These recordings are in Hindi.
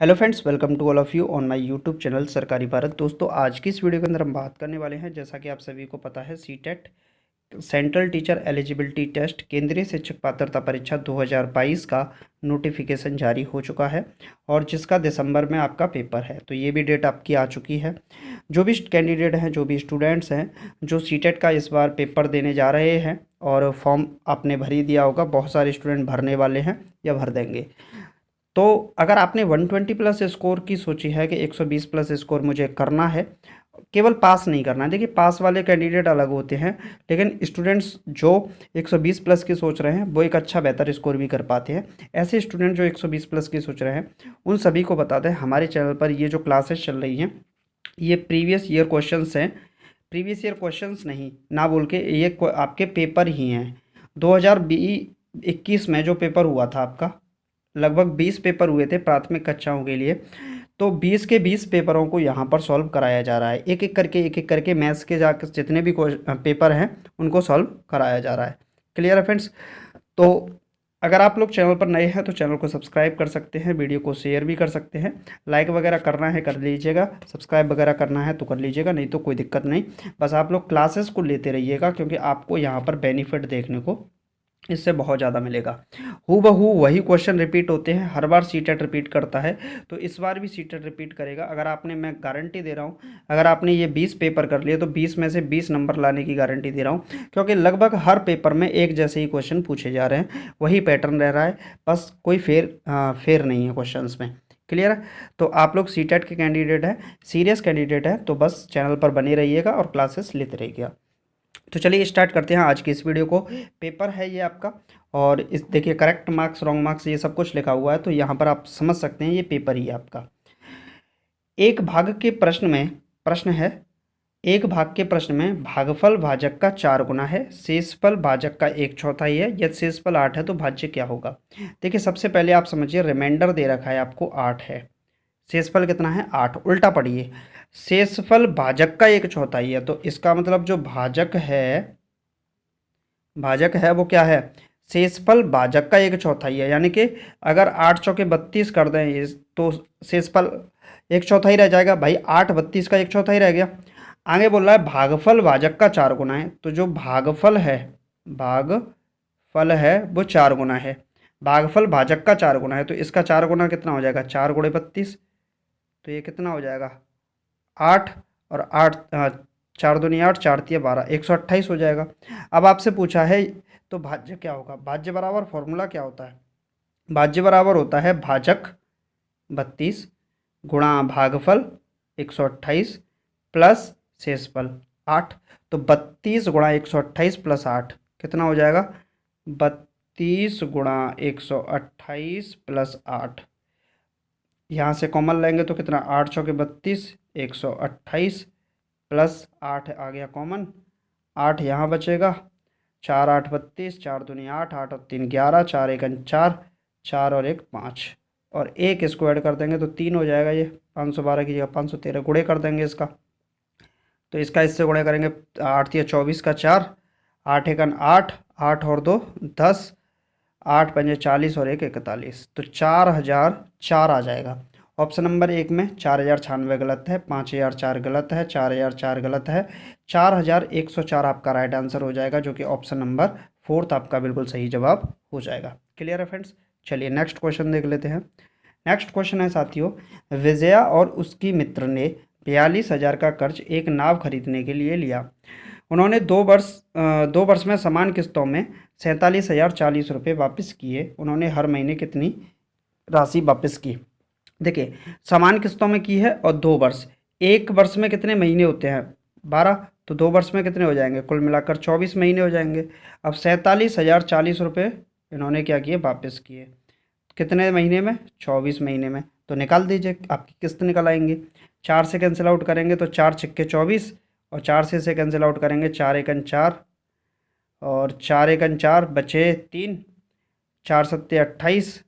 Hello friends, welcome to all of you on my YouTube channel Sarkari Bharat. दोस्तों, आज की इस वीडियो के अंदर हम बात करने वाले हैं, जैसा कि आप सभी को पता है, CTET central teacher eligibility test केंद्रीय शिक्षक पात्रता परीक्षा 2022 का नोटिफिकेशन जारी हो चुका है और जिसका दिसंबर में आपका पेपर है। तो ये भी डेट आपकी आ चुकी है। जो भी कैंडिडेट हैं, जो भी स्टूडेंट्स हैं, जो सीटेट का इस बार पेपर देने जा रहे हैं और फॉर्म आपने भर ही दिया होगा, बहुत सारे स्टूडेंट भरने वाले हैं या भर देंगे। तो अगर आपने 120 प्लस स्कोर की सोची है कि 120 प्लस स्कोर मुझे करना है, केवल पास नहीं करना है। देखिए, पास वाले कैंडिडेट अलग होते हैं, लेकिन स्टूडेंट्स जो 120 प्लस की सोच रहे हैं वो एक अच्छा बेहतर स्कोर भी कर पाते हैं। ऐसे स्टूडेंट जो 120 प्लस की सोच रहे हैं, उन सभी को बताते हैं हमारे चैनल पर ये जो क्लासेस चल रही हैं, ये प्रीवियस ईयर क्वेश्चंस हैं। प्रीवियस ईयर क्वेश्चंस नहीं ना बोल के, ये आपके पेपर ही हैं। 2021 में जो पेपर हुआ था आपका, लगभग 20 पेपर हुए थे प्राथमिक कक्षाओं के लिए। तो 20 के 20 पेपरों को यहाँ पर सॉल्व कराया जा रहा है, एक एक करके मैथ्स के जाकर जितने भी पेपर हैं उनको सॉल्व कराया जा रहा है। क्लियर है फ्रेंड्स? तो अगर आप लोग चैनल पर नए हैं तो चैनल को सब्सक्राइब कर सकते हैं, वीडियो को शेयर भी कर सकते हैं, लाइक वगैरह करना है कर लीजिएगा, सब्सक्राइब वगैरह करना है तो कर लीजिएगा, नहीं तो कोई दिक्कत नहीं। बस आप लोग क्लासेस को लेते रहिएगा, क्योंकि आपको यहाँ पर बेनिफिट देखने को इससे बहुत ज़्यादा मिलेगा। हूबहू वही क्वेश्चन रिपीट होते हैं, हर बार सीटेट रिपीट करता है, तो इस बार भी सीटेट रिपीट करेगा। अगर आपने, मैं गारंटी दे रहा हूँ, अगर आपने ये 20 पेपर कर लिए तो 20 में से 20 नंबर लाने की गारंटी दे रहा हूँ, क्योंकि लगभग हर पेपर में एक जैसे ही क्वेश्चन पूछे जा रहे हैं, वही पैटर्न रह रहा है, बस कोई फेर नहीं है क्वेश्चंस में। क्लियर है? तो आप लोग सीटेट के कैंडिडेट हैं, सीरियस कैंडिडेट हैं, तो बस चैनल पर बने रहिएगा और क्लासेस लेते रहिएगा। तो चलिए स्टार्ट करते हैं आज की इस वीडियो को। पेपर है ये आपका, और इस देखिए करेक्ट मार्क्स, रॉन्ग मार्क्स, ये सब कुछ लिखा हुआ है, तो यहाँ पर आप समझ सकते हैं ये पेपर ही है आपका। एक भाग के प्रश्न में, प्रश्न है, एक भाग के प्रश्न में भागफल भाजक का 4 गुना है, शेषफल भाजक का 1/4 है, यदि शेषफल 8 है तो भाज्य क्या होगा। देखिए, सबसे पहले आप समझिए, रिमाइंडर दे रखा है आपको 8 है, शेषफल कितना है 8। उल्टा पढ़िए, शेषफल भाजक का 1/4 है, तो इसका मतलब जो भाजक है वो क्या है, शेषफल भाजक का 1/4 है। यानी कि अगर 8 चौके 32 कर दें तो शेषफल 1/4 रह जाएगा। भाई 8 32 का 1/4 रह गया। आगे बोल रहा है भागफल भाजक का 4 गुना है, तो जो भागफल है वो 4 गुना है। भागफल भाजक का 4 गुना है, तो इसका 4 गुना कितना हो जाएगा, 4 गुणे 32, तो ये कितना हो जाएगा 8, और 8 4 दूनी 8, 4 तिया 12, 128 हो जाएगा। अब आपसे पूछा है तो भाज्य क्या होगा। भाज्य बराबर फॉर्मूला क्या होता है, भाज्य बराबर होता है भाजक 32 गुणा भागफल 128 प्लस शेषफल 8। तो 32 गुणा 128 प्लस 8 कितना हो जाएगा, 32 गुणा 128 प्लस 8। यहाँ से कॉमन लेंगे तो कितना, 8 चौके 32, 128 प्लस 8 आ गया कॉमन, 8 यहाँ बचेगा, 4 8 32, 4 दूनी 8, 8 और 3 11, 4 1 4, 4 और 1 5, और एक इसको ऐड कर देंगे तो 3 हो जाएगा। ये 512 की जगह 513 गुणे कर देंगे इसका, तो इसका इससे गुणे करेंगे, 8 या 24 का 4, 8 1 8, 8 और 2 10, 8 पंजे 40 और 1 41, तो 4004 आ जाएगा। ऑप्शन नंबर 1 में 4096 गलत है, 5004 गलत है, 4004 गलत है, 4104 आपका राइट आंसर हो जाएगा, जो कि ऑप्शन नंबर 4 आपका बिल्कुल सही जवाब हो जाएगा। क्लियर है फ्रेंड्स? चलिए नेक्स्ट क्वेश्चन देख लेते हैं। नेक्स्ट क्वेश्चन है साथियों, विजया और उसकी मित्र ने 42,000 का कर्ज एक नाव खरीदने के लिए लिया। उन्होंने 2 वर्ष में समान किस्तों में 47,040 रुपये वापस किए। उन्होंने हर महीने कितनी राशि वापस की। देखिए, समान किस्तों में की है और 2 वर्ष, एक वर्ष में कितने महीने होते हैं 12, तो 2 वर्ष में कितने हो जाएंगे, कुल मिलाकर 24 महीने हो जाएंगे। अब 47,040 रुपये इन्होंने क्या किए, वापस किए, कितने महीने में, 24 महीने में। तो निकाल दीजिए, आपकी किस्त निकल आएंगी। 4 से कैंसिल आउट करेंगे तो 4 छक्के 24, और 4 से कैंसिल आउट करेंगे 4 एकन 4, और 4 एकन 4 बचे 3, 4 सत्ते 28,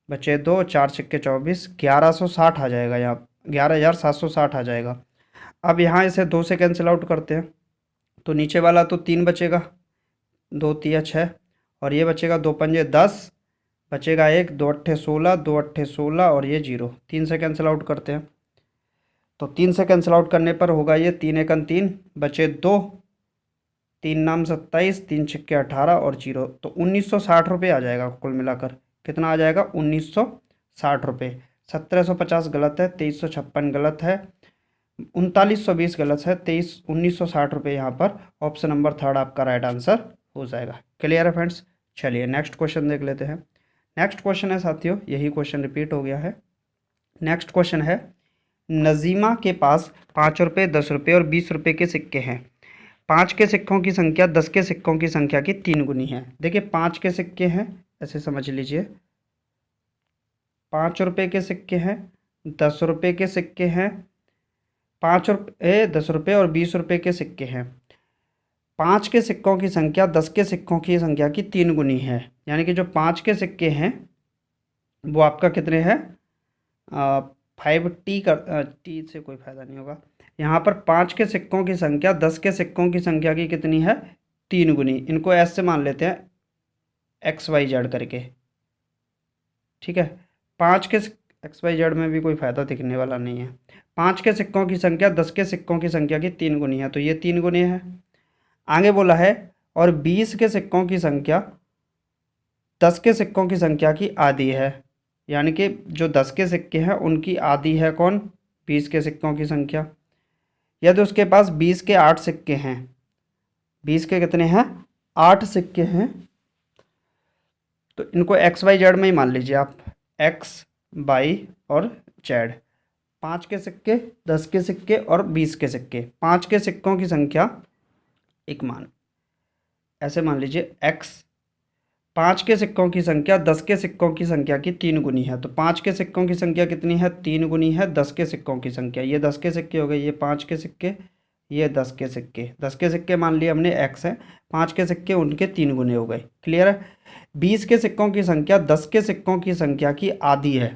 बचे 2, 4 छक्के 24, 1160 आ जाएगा, यहाँ 11,760 आ जाएगा। अब यहाँ इसे 2 से कैंसिल आउट करते हैं, तो नीचे वाला तो 3 बचेगा, 2 तिया 6, और ये बचेगा 2 पंजे 10, बचेगा एक, दो अट्ठे 16, दो अट्ठे 16 और ये जीरो, 3 से कैंसिल आउट करते हैं। तो 3 से कैंसिल आउट करने पर होगा ये 3 एकन 3, बचे 2, 3 नाम 27, 3 छिक्के 18 और जीरो, तो 1960 रुपये आ जाएगा कुल मिलाकर। कितना आ जाएगा? 1960 रुपये। 1750 गलत है, 2356 गलत है, 3920 गलत है, 1960 रुपये यहाँ पर ऑप्शन नंबर थर्ड आपका राइट आंसर हो जाएगा। क्लियर है फ्रेंड्स? चलिए नेक्स्ट क्वेश्चन देख लेते हैं। नेक्स्ट क्वेश्चन है साथियों, यही क्वेश्चन रिपीट हो गया है। नेक्स्ट क्वेश्चन है, नजीमा के पास 5 रुपये, 10 रुपये और 20 रुपये के सिक्के हैं। 5 के सिक्कों की संख्या 10 के सिक्कों की संख्या की 3 गुनी है। देखिए 5 के सिक्के हैं, ऐसे समझ लीजिए, 5 रुपये के सिक्के हैं, 10 रुपये के सिक्के हैं, 5 रुपये, 10 रुपये और 20 रुपये के सिक्के हैं। 5 के सिक्कों की संख्या 10 के सिक्कों की संख्या की 3 गुनी है। यानी कि जो 5 के सिक्के हैं वो आपका कितने हैं? 5t कर, टी से कोई फ़ायदा नहीं होगा। यहाँ पर 5 के सिक्कों की संख्या 10 के सिक्कों की संख्या की कितनी है? 3 गुनी। इनको ऐसे मान लेते हैं XYZ करके, ठीक है। 5 के XYZ में भी कोई फ़ायदा दिखने वाला नहीं है। 5 के सिक्कों की संख्या 10 के सिक्कों की संख्या की 3 गुनी है, तो ये 3 गुनी है। आगे बोला है, और 20 के सिक्कों की संख्या 10 के सिक्कों की संख्या की आधी है। यानी कि जो 10 के सिक्के हैं उनकी आधी है कौन? 20 के सिक्कों की संख्या। यदि उसके पास 20 के 8 सिक्के हैं, 20 के कितने हैं? 8 सिक्के हैं, तो इनको XYZ में ही मान लीजिए आप, X, Y और Z। 5 के सिक्के, 10 के सिक्के और 20 के सिक्के, 5 के सिक्कों की संख्या एक मान, ऐसे मान लीजिए X। 5 के सिक्कों की संख्या 10 के सिक्कों की संख्या की 3 गुनी है, तो 5 के सिक्कों की संख्या कितनी है? 3 गुनी है 10 के सिक्कों की संख्या। ये 10 के सिक्के हो गए, ये 5 के सिक्के, ये 10 के सिक्के। 10 के सिक्के मान लिए हमने X है, 5 के सिक्के उनके 3 गुने हो गए। क्लियर है? 20 के सिक्कों की संख्या 10 के सिक्कों की संख्या की आधी है,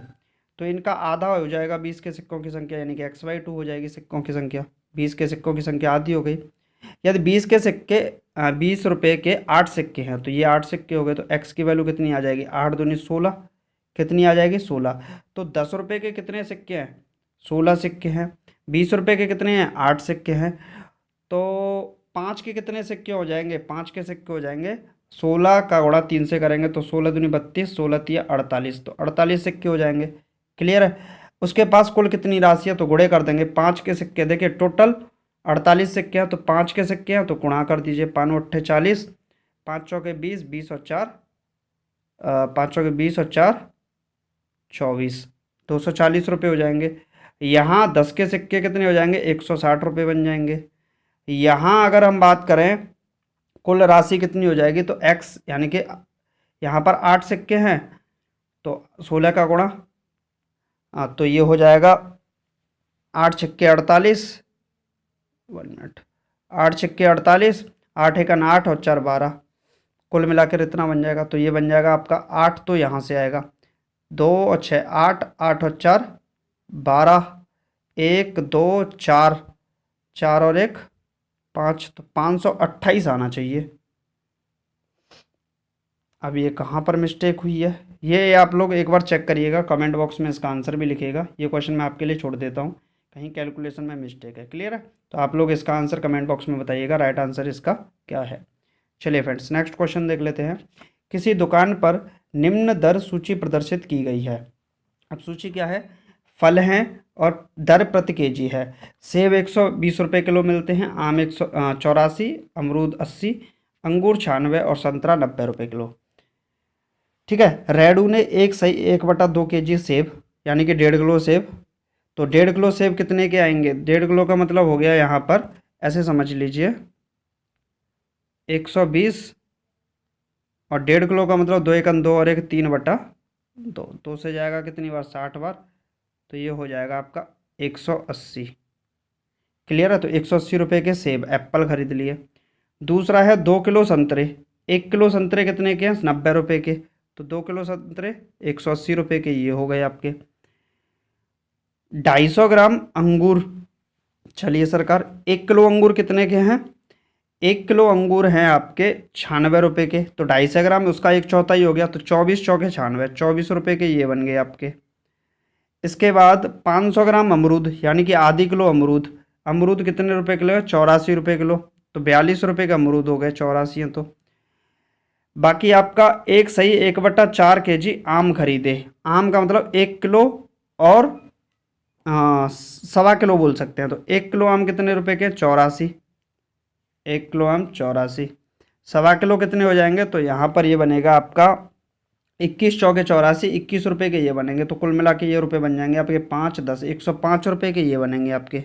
तो इनका आधा हो जाएगा 20 के सिक्कों की संख्या, यानी कि XY2 हो जाएगी सिक्कों की संख्या। 20 के सिक्कों की संख्या आधी हो गई। यदि 20 के सिक्के 20 रुपये के 8 सिक्के हैं, तो ये 8 सिक्के हो गए, तो X की वैल्यू कितनी आ जाएगी? 8 दूनी 16, कितनी आ जाएगी? 16। तो 10 रुपये के कितने सिक्के हैं? 16 सिक्के हैं। 20 रुपये के कितने हैं? 8 सिक्के हैं। तो 5 के कितने सिक्के हो जाएंगे? 5 के सिक्के हो जाएंगे, 16 का गुणा 3 से करेंगे तो 16 दूनी 32, 16 तिया 48, तो 48 सिक्के हो जाएंगे। क्लियर है? उसके पास कुल कितनी राशि है? तो गुणे कर देंगे। 5 के सिक्के, देखिए टोटल 48 सिक्के हैं, तो 5 के सिक्के हैं तो गुणा कर दीजिए। 5 अट्ठे 40, 5 चौके 20, 20 और 4, 5 चौके 20 और 4 24, 240 रुपये हो जाएंगे। यहाँ 10 के सिक्के कितने हो जाएंगे? 160 रुपये बन जाएंगे। यहाँ अगर हम बात करें कुल राशि कितनी हो जाएगी, तो X, यानी कि यहाँ पर 8 सिक्के हैं तो 16 का गुणा, तो ये हो जाएगा 8 छक्के 48, 1 मिनट, 8 छक्के 48, 8 एकन 8 और 4 12, कुल मिलाकर इतना बन जाएगा। तो ये बन जाएगा आपका 8, तो यहाँ से आएगा 2 और 6 8, 8 और 4 12, 1 2 4, 4 और 1 5, तो 528 आना चाहिए। अब ये कहाँ पर मिस्टेक हुई है, ये आप लोग एक बार चेक करिएगा, कमेंट बॉक्स में इसका आंसर भी लिखिएगा। ये क्वेश्चन मैं आपके लिए छोड़ देता हूँ, कहीं कैलकुलेशन में मिस्टेक है। क्लियर है? तो आप लोग इसका आंसर कमेंट बॉक्स में बताइएगा, राइट आंसर इसका क्या है। चलिए फ्रेंड्स नेक्स्ट क्वेश्चन देख लेते हैं। किसी दुकान पर निम्न दर सूची प्रदर्शित की गई है। अब सूची क्या है? फल हैं और दर प्रति केजी है। सेब 120 रुपये किलो मिलते हैं, आम 184, अमरूद 80, अंगूर 96 और संतरा 90 रुपये किलो। ठीक है। रेडू ने 1/2 केजी सेब, यानी कि 1.5 किलो सेब, तो 1.5 किलो सेब कितने के आएंगे? 1.5 किलो का मतलब हो गया यहाँ पर, ऐसे समझ लीजिए 120, और 1.5 किलो का मतलब 2 एकन 2 और 1 3/2, 2 से जाएगा कितनी बार? 60 बार, तो ये हो जाएगा आपका 180। क्लियर है? तो 180 रुपये के सेब एप्पल खरीद लिए। दूसरा है 2 किलो संतरे, 1 किलो संतरे कितने के हैं? 90 रुपये के, तो 2 किलो संतरे 180 रुपये के, ये हो गए आपके। 250 ग्राम अंगूर, चलिए सरकार 1 किलो अंगूर कितने के हैं? 1 किलो अंगूर हैं आपके 96 रुपये के, तो 250 ग्राम उसका 1/4 हो गया, तो 24 चौके 96, 24 रुपये के ये बन गए आपके। इसके बाद 500 ग्राम अमरूद यानी कि आधी किलो अमरूद, अमरूद कितने रुपए किलो है? 84 रुपये किलो, तो 42 रुपये का अमरूद हो गए, 84 हैं तो। बाकी आपका एक सही 1/4 kg आम खरीदे, आम का मतलब 1 किलो और 1.25 किलो बोल सकते हैं, तो 1 किलो आम कितने रुपए के? 84, 1 किलो आम 84, 1.25 किलो कितने हो जाएंगे? तो यहाँ पर ये बनेगा आपका 21 चौके 84, 21 रुपये के ये बनेंगे, तो कुल मिला के ये रुपये बन जाएंगे आपके 5 10 105 रुपये के ये बनेंगे आपके।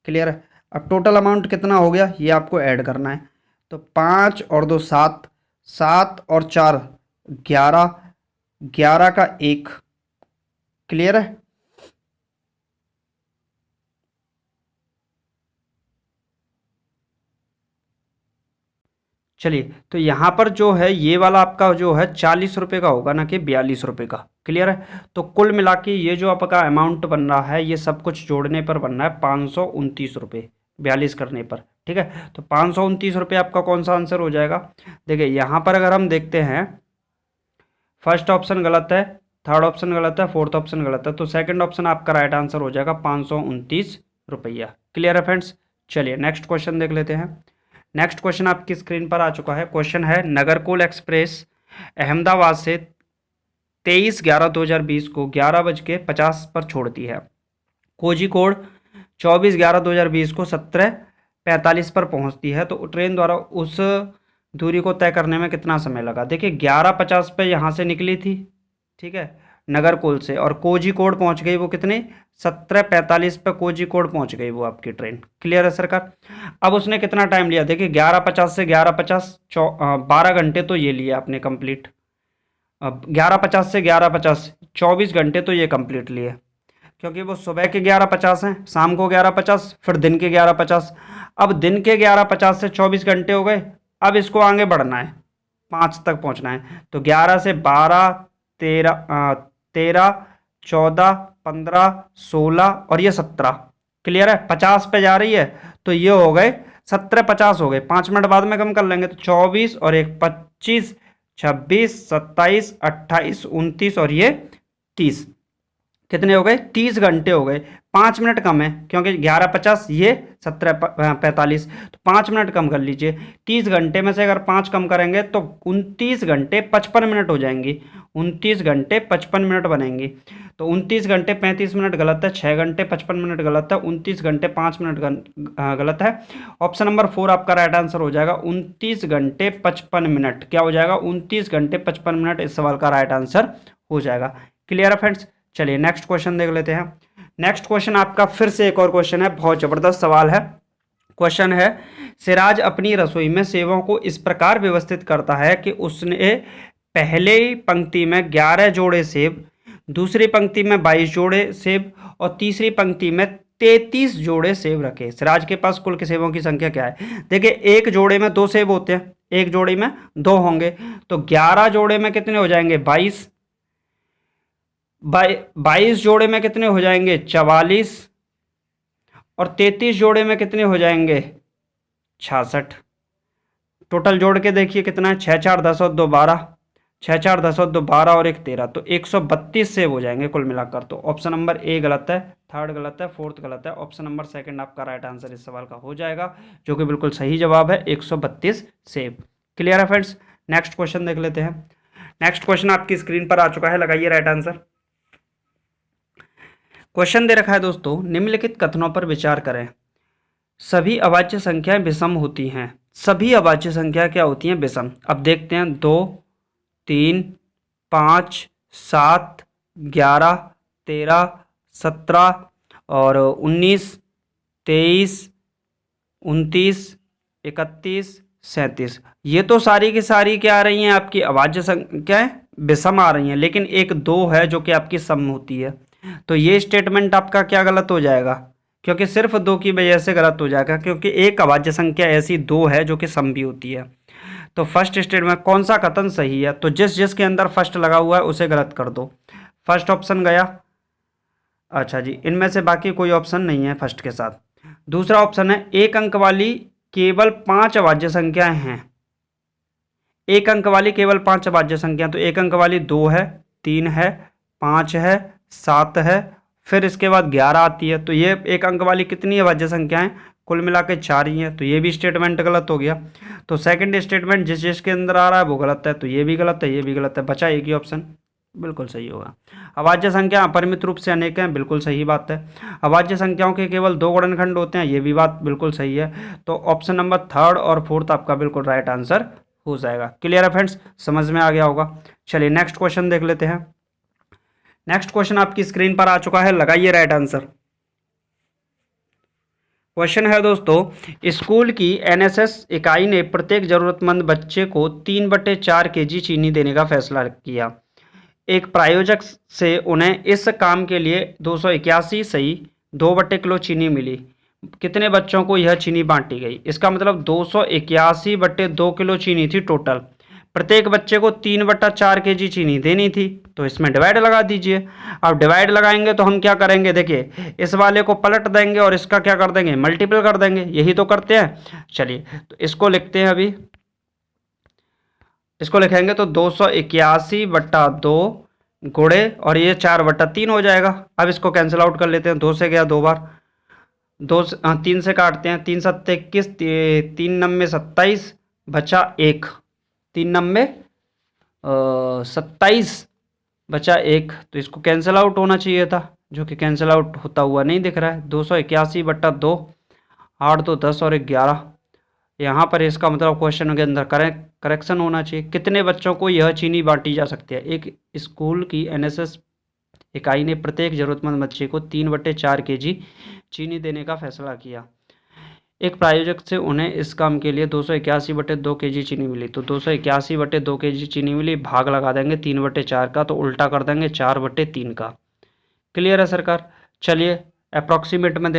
क्लियर है? अब टोटल अमाउंट कितना हो गया ये आपको ऐड करना है, तो 5 और 2 7, 7 और 4 11, 11 का 1। क्लियर है? चलिए, तो यहाँ पर जो है ये वाला आपका जो है 40 रुपये का होगा ना कि 42 रुपये का। क्लियर है? तो कुल मिला के ये जो आपका अमाउंट बन रहा है ये सब कुछ जोड़ने पर बन रहा है 529 रुपये, 42 करने पर। ठीक है, तो 529 रुपये आपका कौन सा आंसर हो जाएगा? देखिए यहाँ पर अगर हम देखते हैं, फर्स्ट ऑप्शन गलत है, थर्ड ऑप्शन गलत है, फोर्थ ऑप्शन गलत है, तो सेकंड ऑप्शन आपका राइट आंसर हो जाएगा 529 रुपया। क्लियर है फ्रेंड्स? चलिए नेक्स्ट क्वेश्चन देख लेते हैं। नेक्स्ट क्वेश्चन आपकी स्क्रीन पर आ चुका है। क्वेश्चन है, नगरकोल एक्सप्रेस अहमदाबाद से 23/11/2020 को 11:50 पर छोड़ती है। कोझिकोड 24/11/2020 को 17:45 पर पहुंचती है, तो ट्रेन द्वारा उस दूरी को तय करने में कितना समय लगा? देखिए 11:50 पे यहाँ से निकली थी, ठीक है, नगरकोल से, और कोझिकोड पहुंच गई वो कितने? 17:45 पे कोझिकोड पहुंच गई वो आपकी ट्रेन। क्लियर है सरकार? अब उसने कितना टाइम लिया? देखिए 11:50 से 11:50 12 घंटे तो ये लिए आपने कंप्लीट। अब 11:50 से 11:50 24 घंटे तो ये कंप्लीट लिए, क्योंकि वो सुबह के 11:50 हैं, शाम को 11:50, फिर दिन के 11:50। अब दिन के 11:50 से 24 घंटे हो गए, अब इसको आगे बढ़ना है, 5 तक पहुंचना है, तो 11 से 12 13 14 15 16 और ये 17। क्लियर है? 50 पे जा रही है, तो ये हो गए 17:50 हो गए, 5 मिनट बाद में कम कर लेंगे, तो 24 और 1 25 26 27 28 29 और ये 30। कितने हो गए? 30 घंटे हो गए। 5 मिनट कम है, क्योंकि 11:50 ये 17:45, तो 5 मिनट कम कर लीजिए। 30 घंटे में से अगर 5 कम करेंगे तो 29 घंटे 55 मिनट हो जाएंगी, 29 घंटे 55 मिनट बनेंगी। तो 29 घंटे 35 मिनट गलत है, 6 घंटे 55 मिनट गलत है, 29 घंटे 5 मिनट गलत है। ऑप्शन नंबर 4 आपका राइट आंसर हो जाएगा 29 घंटे 55 मिनट। क्या हो जाएगा? 29 घंटे 55 मिनट इस सवाल का राइट आंसर हो जाएगा। क्लियर है फ्रेंड्स? चलिए नेक्स्ट क्वेश्चन देख लेते हैं। नेक्स्ट क्वेश्चन आपका फिर से एक और क्वेश्चन है, बहुत जबरदस्त सवाल है। क्वेश्चन है, सिराज अपनी रसोई में सेबों को इस प्रकार व्यवस्थित करता है कि उसने पहले पंक्ति में 11 जोड़े सेब, दूसरी पंक्ति में 22 जोड़े सेब और तीसरी पंक्ति में 33 जोड़े सेब रखे। सिराज के पास कुल सेबों की संख्या क्या है? देखिए एक जोड़े में 2 सेब होते हैं, एक जोड़े में 2 होंगे, तो 11 जोड़े में कितने हो जाएंगे? 22, 22 जोड़े में कितने हो जाएंगे? 44, और 33 जोड़े में कितने हो जाएंगे? 66। टोटल जोड़ के देखिए कितना है? 6 4 10 और 2 12, 6 4 10 और 2 12 और 1 13, तो 132 सेब हो जाएंगे कुल मिलाकर। तो ऑप्शन नंबर ए गलत है, थर्ड गलत है, फोर्थ गलत है, ऑप्शन नंबर सेकंड आपका राइट आंसर इस सवाल का हो जाएगा, जो कि बिल्कुल सही जवाब है, 132 सेब। क्लियर है फ्रेंड्स? नेक्स्ट क्वेश्चन देख लेते हैं। नेक्स्ट क्वेश्चन आपकी स्क्रीन पर आ चुका है, लगाइए राइट आंसर। क्वेश्चन दे रखा है दोस्तों, निम्नलिखित कथनों पर विचार करें। सभी अवाच्य संख्याएं विषम होती हैं। सभी अवाच्य संख्या क्या होती हैं? विषम। अब देखते हैं, 2 3 5 7 11 13 17 और 19 23 29 31 37, ये तो सारी की सारी क्या आ रही हैं? आपकी अवाच्य संख्याएं विषम आ रही हैं, लेकिन एक 2 है जो कि आपकी सम होती है, तो ये स्टेटमेंट आपका क्या गलत हो जाएगा? क्योंकि सिर्फ 2 की वजह से गलत हो जाएगा, क्योंकि एक अवाच्य संख्या ऐसी 2 है जो कि सम भी होती है। तो फर्स्ट स्टेटमेंट कौन सा कथन सही है? तो जिस जिसके अंदर फर्स्ट लगा हुआ है उसे गलत कर दो। फर्स्ट ऑप्शन गया, अच्छा जी, इनमें से बाकी कोई ऑप्शन नहीं है फर्स्ट के साथ। दूसरा ऑप्शन है, एक अंक वाली केवल 5 अभाज्य संख्याएं हैं, एक अंक वाली केवल 5 अभाज्य संख्या, तो एक अंक वाली 2 है, 3 है, 5 है, 7 है, फिर इसके बाद 11 आती है। तो ये एक अंक वाली कितनी अभाज्य संख्याएं, कुल मिला के 4 ही है। तो ये भी स्टेटमेंट गलत हो गया। तो सेकंड स्टेटमेंट जिस जिसके अंदर आ रहा है वो गलत है, तो ये भी गलत है, ये भी गलत है, बचा एक ही ऑप्शन बिल्कुल सही होगा। अभाज्य संख्या अपरिमित रूप से अनेक हैं, बिल्कुल सही बात है। अभाज्य संख्याओं के केवल 2 गुणनखंड होते हैं, ये भी बात बिल्कुल सही है। तो ऑप्शन नंबर 3 और 4 आपका बिल्कुल राइट आंसर हो जाएगा। क्लियर है फ्रेंड्स, समझ में आ गया होगा। चलिए नेक्स्ट क्वेश्चन देख लेते हैं। नेक्स्ट क्वेश्चन आपकी स्क्रीन पर आ चुका है, लगाइए राइट आंसर। क्वेश्चन है दोस्तों, स्कूल की एनएसएस इकाई ने प्रत्येक जरूरतमंद बच्चे को 3/4 केजी चीनी देने का फैसला किया। एक प्रायोजक से उन्हें इस काम के लिए 281 सही 2/किलो चीनी मिली। कितने बच्चों को यह चीनी बांटी गई? इसका मतलब 281/2 किलो चीनी थी टोटल। प्रत्येक बच्चे को 3/4 केजी चीनी देनी थी, तो इसमें डिवाइड लगा दीजिए। अब डिवाइड लगाएंगे तो हम क्या करेंगे, देखिए इस वाले को पलट देंगे और इसका क्या कर देंगे, मल्टीपल कर देंगे, यही तो करते हैं। चलिए तो इसको लिखते हैं, अभी इसको लिखेंगे तो 281/2 गुणे और ये 4/3 हो जाएगा। अब इसको कैंसिल आउट कर लेते हैं, 2 से गया 2 बार, 3 से काटते हैं, 3 सत्ते 21, 3 नम्बे 27, बचा 1, 3 नम्बे 27, बचा 1, तो इसको कैंसिल आउट होना चाहिए था, जो कि कैंसिल आउट होता हुआ नहीं दिख रहा है। 281/2, 8 2 10 और 11, यहाँ पर इसका मतलब क्वेश्चन के अंदर करेक्शन होना चाहिए। कितने बच्चों को यह चीनी बांटी जा सकती है? एक स्कूल की एनएसएस इकाई ने प्रत्येक जरूरतमंद बच्चे को 3/4 केजी चीनी देने का फैसला किया। एक प्रायोजक से उन्हें इस काम के लिए 281/2 केजी चीनी मिली। तो 281/2 केजी चीनी मिली, भाग लगा देंगे 3/4 का, तो उल्टा कर देंगे 4/3 का। क्लियर है सरकार? चलिए अप्रॉक्सीमेट में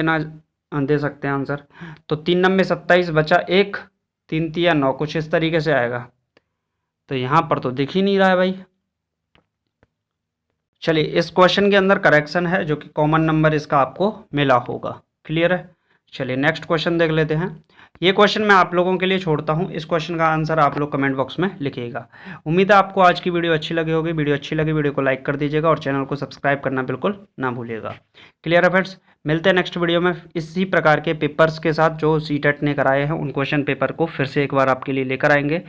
दे सकते हैं आंसर। तो 3 नम्बे 27, बचा 1, 3 तिया 9, कुछ इस तरीके से आएगा। तो यहाँ पर तो दिख ही नहीं रहा है भाई। चलिए इस क्वेश्चन के अंदर करेक्शन है, जो कि कॉमन नंबर इसका आपको मिला होगा। क्लियर है? चलिए नेक्स्ट क्वेश्चन देख लेते हैं। ये क्वेश्चन मैं आप लोगों के लिए छोड़ता हूँ, इस क्वेश्चन का आंसर आप लोग कमेंट बॉक्स में लिखिएगा। उम्मीद है आपको आज की वीडियो अच्छी लगी होगी। वीडियो अच्छी लगी वीडियो को लाइक कर दीजिएगा और चैनल को सब्सक्राइब करना बिल्कुल ना भूलिएगा। क्लियर है फ्रेंड्स? मिलते हैं नेक्स्ट वीडियो में इसी प्रकार के पेपर्स के साथ जो सीटेट ने कराए हैं, उन क्वेश्चन पेपर को फिर से एक बार आपके लिए लेकर आएंगे।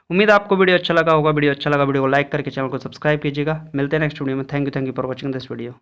उम्मीद है आपको वीडियो अच्छा लगा होगा। वीडियो अच्छा लगा वीडियो को लाइक करके चैनल को सब्सक्राइब कीजिएगा। मिलते हैं नेक्स्ट वीडियो में। Thank you for watching this video.